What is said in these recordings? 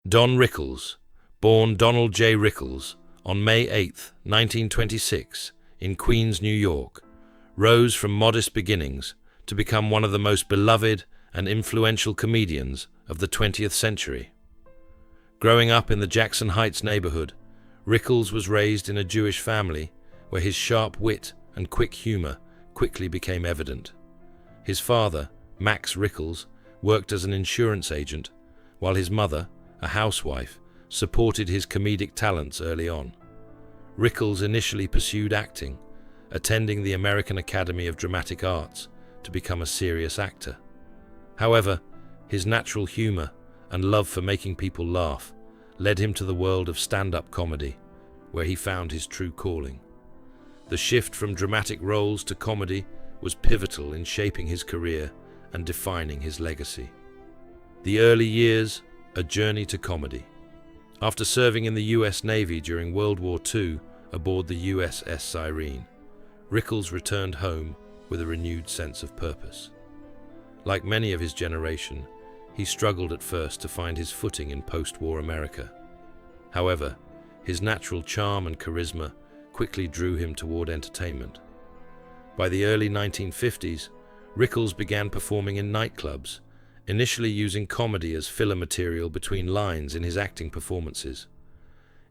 Don Rickles, born Donald J. Rickles on May 8, 1926, in Queens, New York, rose from modest beginnings to become one of the most beloved and influential comedians of the 20th century. Growing up in the Jackson Heights neighborhood, Rickles was raised in a Jewish family where his sharp wit and quick humor quickly became evident. His father, Max Rickles, worked as an insurance agent, while his mother, a housewife, supported his comedic talents early on. Rickles initially pursued acting, attending the American Academy of Dramatic Arts to become a serious actor. However, his natural humor and love for making people laugh led him to the world of stand-up comedy, where he found his true calling. The shift from dramatic roles to comedy was pivotal in shaping his career and defining his legacy. The early years, a journey to comedy. After serving in the U.S. Navy during World War II aboard the USS Cyrene, Rickles returned home with a renewed sense of purpose. Like many of his generation, he struggled at first to find his footing in post-war America. However, his natural charm and charisma quickly drew him toward entertainment. By the early 1950s, Rickles began performing in nightclubs, initially using comedy as filler material between lines in his acting performances.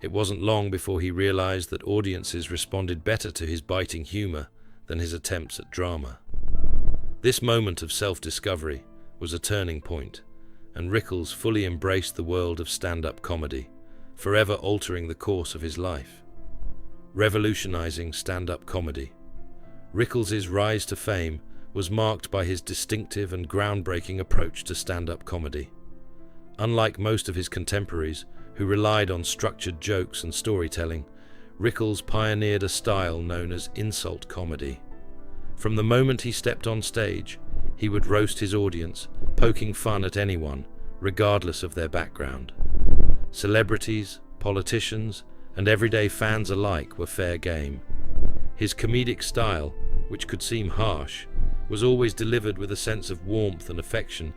It wasn't long before he realized that audiences responded better to his biting humor than his attempts at drama. This moment of self-discovery was a turning point, and Rickles fully embraced the world of stand-up comedy, forever altering the course of his life. Revolutionizing stand-up comedy. Rickles' rise to fame was marked by his distinctive and groundbreaking approach to stand-up comedy. Unlike most of his contemporaries, who relied on structured jokes and storytelling, Rickles pioneered a style known as insult comedy. From the moment he stepped on stage, he would roast his audience, poking fun at anyone, regardless of their background. Celebrities, politicians, and everyday fans alike were fair game. His comedic style, which could seem harsh, was always delivered with a sense of warmth and affection,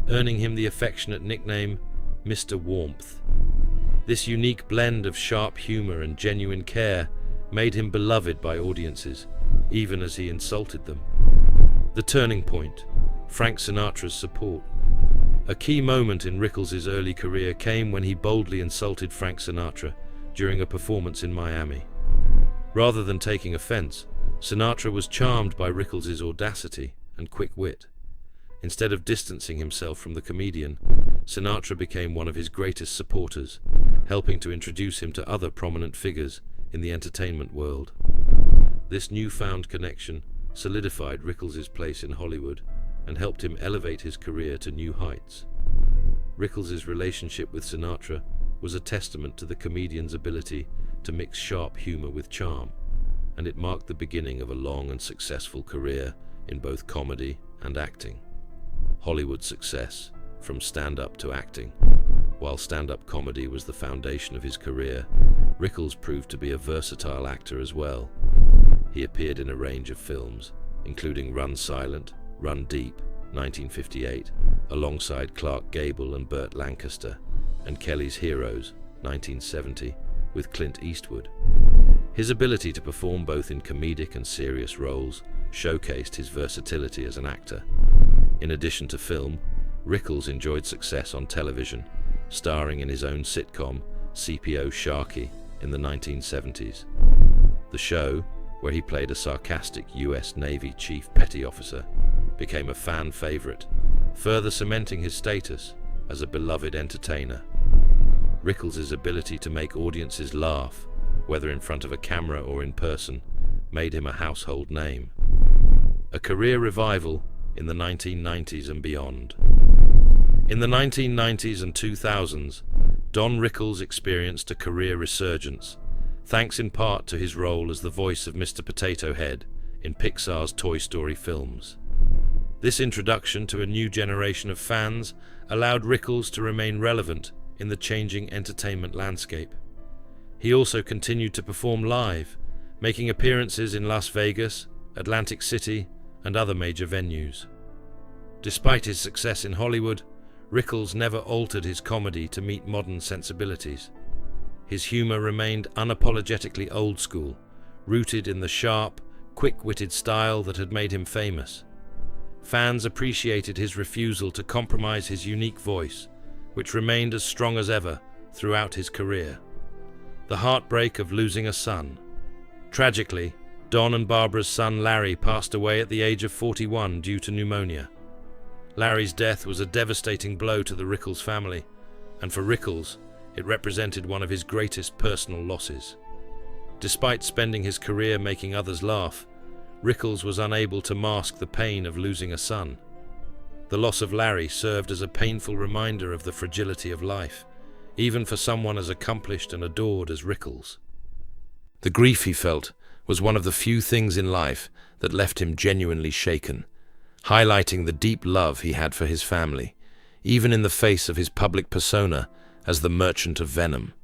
earning him the affectionate nickname Mr. Warmth. This unique blend of sharp humor and genuine care made him beloved by audiences, even as he insulted them. The turning point, Frank Sinatra's support. A key moment in Rickles' early career came when he boldly insulted Frank Sinatra during a performance in Miami. Rather than taking offense, Sinatra was charmed by Rickles' audacity and quick wit. Instead of distancing himself from the comedian, Sinatra became one of his greatest supporters, helping to introduce him to other prominent figures in the entertainment world. This newfound connection solidified Rickles' place in Hollywood and helped him elevate his career to new heights. Rickles' relationship with Sinatra was a testament to the comedian's ability to mix sharp humor with charm, and it marked the beginning of a long and successful career in both comedy and acting. Hollywood success, from stand-up to acting. While stand-up comedy was the foundation of his career, Rickles proved to be a versatile actor as well. He appeared in a range of films, including Run Silent, Run Deep, 1958, alongside Clark Gable and Burt Lancaster, and Kelly's Heroes, 1970, with Clint Eastwood. His ability to perform both in comedic and serious roles showcased his versatility as an actor. In addition to film, Rickles enjoyed success on television, starring in his own sitcom, CPO Sharky, in the 1970s. The show, where he played a sarcastic U.S. Navy Chief Petty Officer, became a fan favorite, further cementing his status as a beloved entertainer. Rickles' ability to make audiences laugh, whether in front of a camera or in person, made him a household name. A career revival in the 1990s and beyond. In the 1990s and 2000s, Don Rickles experienced a career resurgence, thanks in part to his role as the voice of Mr. Potato Head in Pixar's Toy Story films. This introduction to a new generation of fans allowed Rickles to remain relevant in the changing entertainment landscape. He also continued to perform live, making appearances in Las Vegas, Atlantic City, and other major venues. Despite his success in Hollywood, Rickles never altered his comedy to meet modern sensibilities. His humor remained unapologetically old school, rooted in the sharp, quick-witted style that had made him famous. Fans appreciated his refusal to compromise his unique voice, which remained as strong as ever throughout his career. The heartbreak of losing a son. Tragically, Don and Barbara's son Larry passed away at the age of 41 due to pneumonia. Larry's death was a devastating blow to the Rickles family, and for Rickles, it represented one of his greatest personal losses. Despite spending his career making others laugh, Rickles was unable to mask the pain of losing a son. The loss of Larry served as a painful reminder of the fragility of life, even for someone as accomplished and adored as Rickles. The grief he felt was one of the few things in life that left him genuinely shaken, highlighting the deep love he had for his family, even in the face of his public persona as the Merchant of Venom.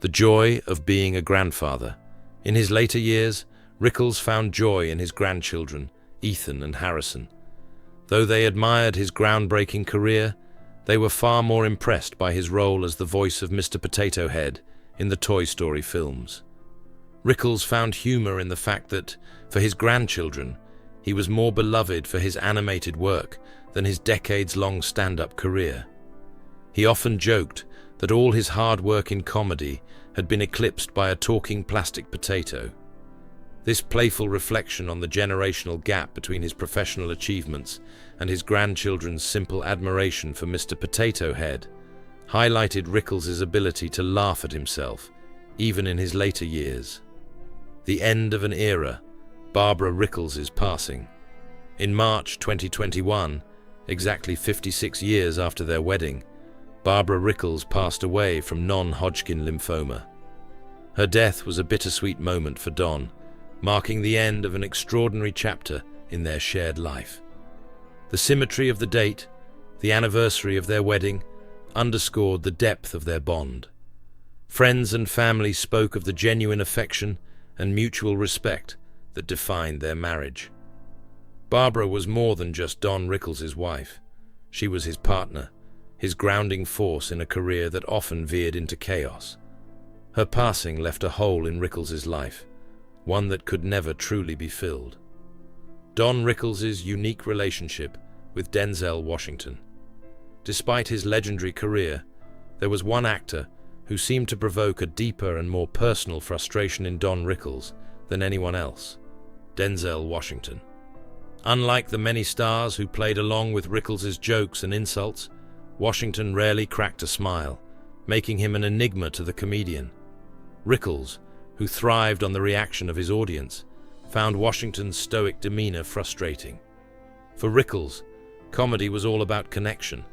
The joy of being a grandfather. In his later years, Rickles found joy in his grandchildren, Ethan and Harrison. Though they admired his groundbreaking career, they were far more impressed by his role as the voice of Mr. Potato Head in the Toy Story films. Rickles found humor in the fact that, for his grandchildren, he was more beloved for his animated work than his decades-long stand-up career. He often joked that all his hard work in comedy had been eclipsed by a talking plastic potato. This playful reflection on the generational gap between his professional achievements and his grandchildren's simple admiration for Mr. Potato Head highlighted Rickles' ability to laugh at himself, even in his later years. The end of an era, Barbara Rickles' passing. In March 2021, exactly 56 years after their wedding, Barbara Rickles passed away from non-Hodgkin lymphoma. Her death was a bittersweet moment for Don, marking the end of an extraordinary chapter in their shared life. The symmetry of the date, the anniversary of their wedding, underscored the depth of their bond. Friends and family spoke of the genuine affection and mutual respect that defined their marriage. Barbara was more than just Don Rickles' wife. She was his partner, his grounding force in a career that often veered into chaos. Her passing left a hole in Rickles' life, one that could never truly be filled. Don Rickles' unique relationship with Denzel Washington. Despite his legendary career, there was one actor who seemed to provoke a deeper and more personal frustration in Don Rickles than anyone else: Denzel Washington. Unlike the many stars who played along with Rickles' jokes and insults, Washington rarely cracked a smile, making him an enigma to the comedian. Rickles, who thrived on the reaction of his audience, found Washington's stoic demeanor frustrating. For Rickles, comedy was all about connection,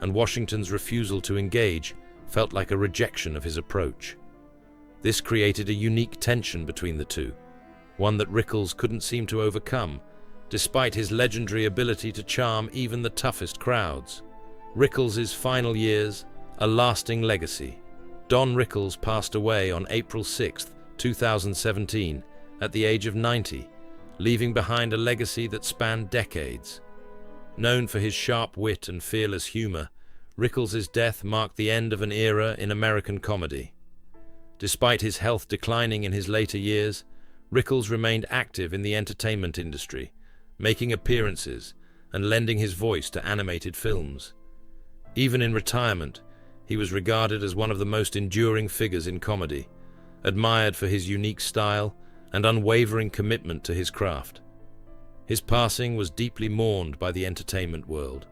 and Washington's refusal to engage felt like a rejection of his approach. This created a unique tension between the two, one that Rickles couldn't seem to overcome, despite his legendary ability to charm even the toughest crowds. Rickles' final years, a lasting legacy. Don Rickles passed away on April 6, 2017, at the age of 90, leaving behind a legacy that spanned decades. Known for his sharp wit and fearless humor, Rickles' death marked the end of an era in American comedy. Despite his health declining in his later years, Rickles remained active in the entertainment industry, making appearances and lending his voice to animated films. Even in retirement, he was regarded as one of the most enduring figures in comedy, admired for his unique style and unwavering commitment to his craft. His passing was deeply mourned by the entertainment world,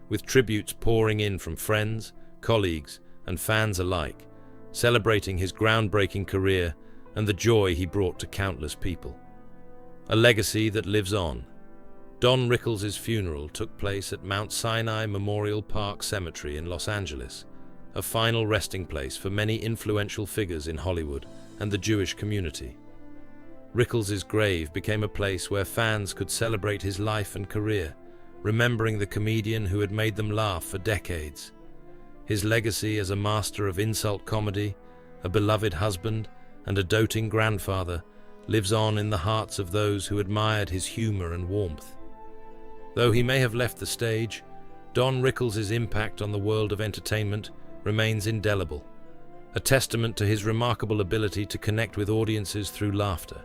with tributes pouring in from friends, colleagues, and fans alike, celebrating his groundbreaking career and the joy he brought to countless people. A legacy that lives on. Don Rickles' funeral took place at Mount Sinai Memorial Park Cemetery in Los Angeles, a final resting place for many influential figures in Hollywood and the Jewish community. Rickles' grave became a place where fans could celebrate his life and career, remembering the comedian who had made them laugh for decades. His legacy as a master of insult comedy, a beloved husband, and a doting grandfather lives on in the hearts of those who admired his humor and warmth. Though he may have left the stage, Don Rickles' impact on the world of entertainment remains indelible, a testament to his remarkable ability to connect with audiences through laughter.